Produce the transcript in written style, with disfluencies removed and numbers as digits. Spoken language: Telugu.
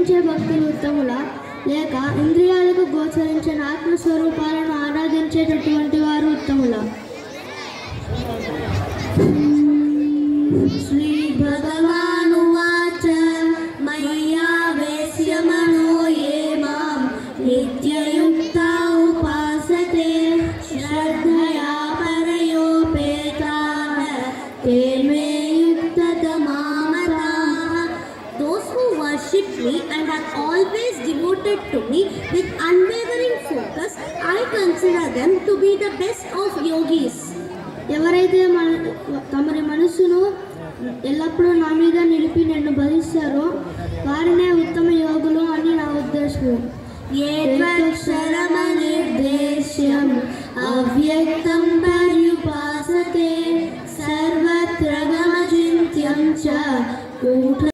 భజించే భక్తులు ఉత్తముల, లేక ఇంద్రియాలకు గోచరించిన ఆత్మస్వరూపాలను ఆరాధించేటటువంటి వారు ఉత్తముల? శ్రీ భగవానువాచ మయ్యావేశ్య మనో ఏ మాం నిత్యయుక్తా ఉపాసతే శ్రద్ధయా పరయోపేతాః తే మే యుక్తతమా మతాః. Those who worship me and are always devoted to me with unwavering focus, I consider them to be the best of yogis. ఎవరైతే తమరి మనస్సును ఎల్లప్పుడూ నా మీద నిలిపి నన్ను భజిస్తారో వారినే ఉత్తమ యోగులు అని నా ఉద్దేశం.